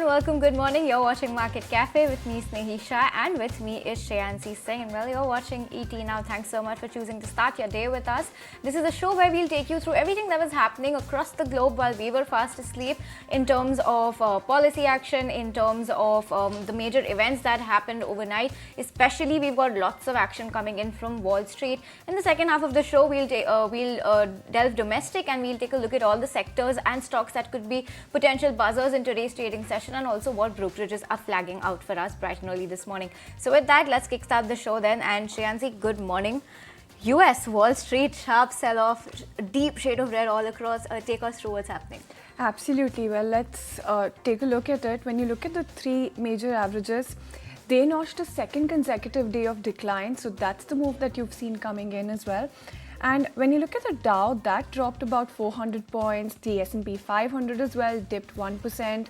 welcome. Good morning. You're watching Market Cafe with me, Snehi Shah, and with me is Shreyansi Singh. And well, you're watching ET now. Thanks so much for choosing to start your day with us. This is a show where we'll take you through everything that was happening across the globe while we were fast asleep in terms of policy action, in terms of the major events that happened overnight. Especially, we've got lots of action coming in from Wall Street. In the second half of the show, we'll delve domestic and we'll take a look at all the sectors and stocks that could be potential buzzers in today's trading session, and also what brokerages are flagging out for us bright and early this morning. So with that, let's kickstart the show then. And Shreyansi, good morning. US Wall Street, sharp sell-off, deep shade of red all across. Take us through what's happening. Absolutely. Well, let's take a look at it. When you look at the three major averages, they notched a second consecutive day of decline. So that's the move that you've seen coming in as well. And when you look at the Dow, that dropped about 400 points. The S&P 500 as well dipped 1%.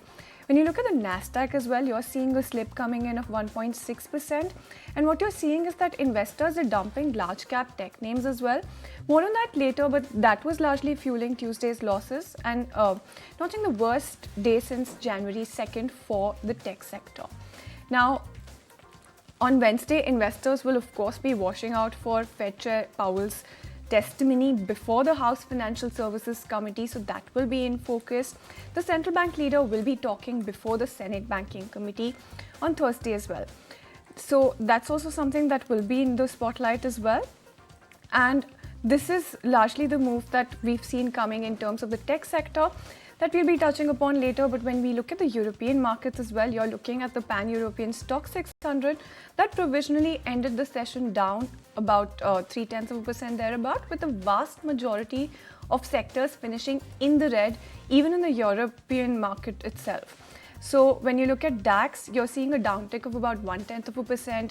When you look at the Nasdaq as well, you're seeing a slip coming in of 1.6%. And what you're seeing is that investors are dumping large cap tech names as well. More on that later, but that was largely fueling Tuesday's losses and notching the worst day since January 2nd for the tech sector. Now, on Wednesday, investors will of course be watching out for Fed Chair Powell's testimony before the House Financial Services Committee, so that will be in focus. The central bank leader will be talking before the Senate Banking Committee on Thursday as well. So that's also something that will be in the spotlight as well. And this is largely the move that we've seen coming in terms of the tech sector that we'll be touching upon later. But when we look at the European markets as well, you're looking at the pan-European stock 600 that provisionally ended the session down about 0.3% thereabout, with the vast majority of sectors finishing in the red, even in the European market itself. So when you look at DAX, you're seeing a downtick of about 0.1%.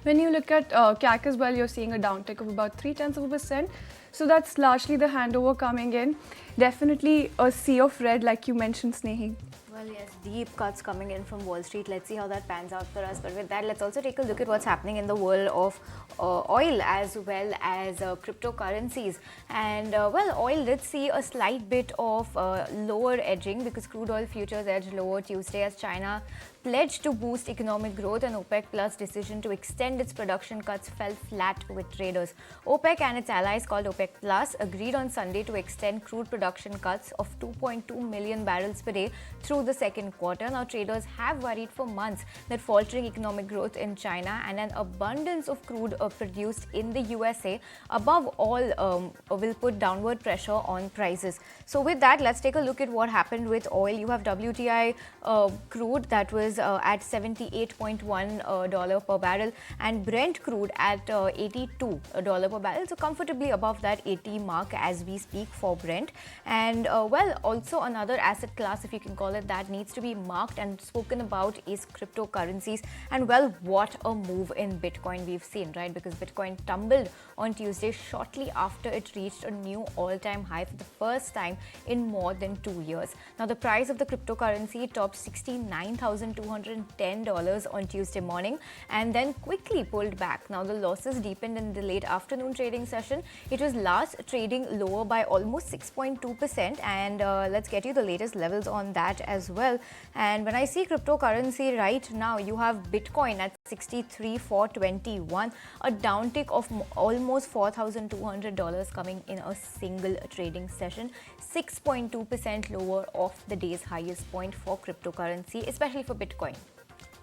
When you look at CAC as well, you're seeing a downtick of about 0.3%. So that's largely the handover coming in. Definitely a sea of red, like you mentioned, Snehi. Well, yes, deep cuts coming in from Wall Street. Let's see how that pans out for us. But with that, let's also take a look at what's happening in the world of oil as well as cryptocurrencies. And well, oil did see a slight bit of lower edging because crude oil futures edged lower Tuesday as China pledged to boost economic growth, and OPEC Plus decision to extend its production cuts fell flat with traders. OPEC and its allies called OPEC Plus agreed on Sunday to extend crude production cuts of 2.2 million barrels per day through the second quarter. Now, traders have worried for months that faltering economic growth in China and an abundance of crude produced in the USA above all will put downward pressure on prices. So with that, let's take a look at what happened with oil. You have WTI crude that was at $78.1 per barrel, and Brent crude at $82 per barrel, so comfortably above that 80 mark as we speak for Brent. And well, also another asset class, if you can call it that, needs to be marked and spoken about is cryptocurrencies. And well, what a move in Bitcoin we've seen, right? Because Bitcoin tumbled on Tuesday shortly after it reached a new all-time high for the first time in more than 2 years. Now, the price of the cryptocurrency topped $69,210 on Tuesday morning and then quickly pulled back. Now, the losses deepened in the late afternoon trading session. It was last trading lower by almost 6.2%, and let's get you the latest levels on that as well. And when I see cryptocurrency right now, you have Bitcoin at 63,421, a downtick of almost $4,200 coming in a single trading session, 6.2% lower off the day's highest point for cryptocurrency, especially for Bitcoin.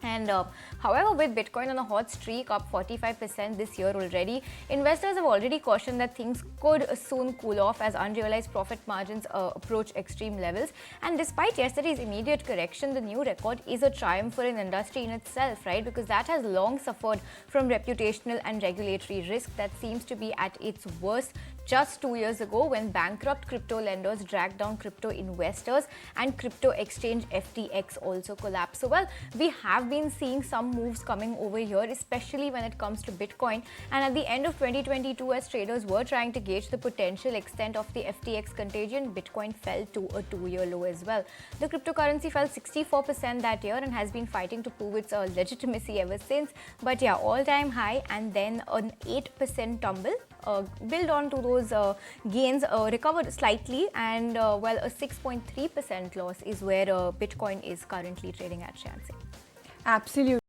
And however, with Bitcoin on a hot streak, up 45% this year already, investors have already cautioned that things could soon cool off as unrealized profit margins approach extreme levels. And despite yesterday's immediate correction, the new record is a triumph for an industry in itself, right? Because that has long suffered from reputational and regulatory risk that seems to be at its worst just 2 years ago when bankrupt crypto lenders dragged down crypto investors and crypto exchange FTX also collapsed. So well, we have been seeing some moves coming over here, especially when it comes to Bitcoin. And at the end of 2022, as traders were trying to gauge the potential extent of the FTX contagion, Bitcoin fell to a 2-year low as well. The cryptocurrency fell 64% that year and has been fighting to prove its legitimacy ever since. But yeah, all-time high and then an 8% tumble build on to those gains, recover slightly, and well, a 6.3% loss is where Bitcoin is currently trading at, Shansi. Absolutely.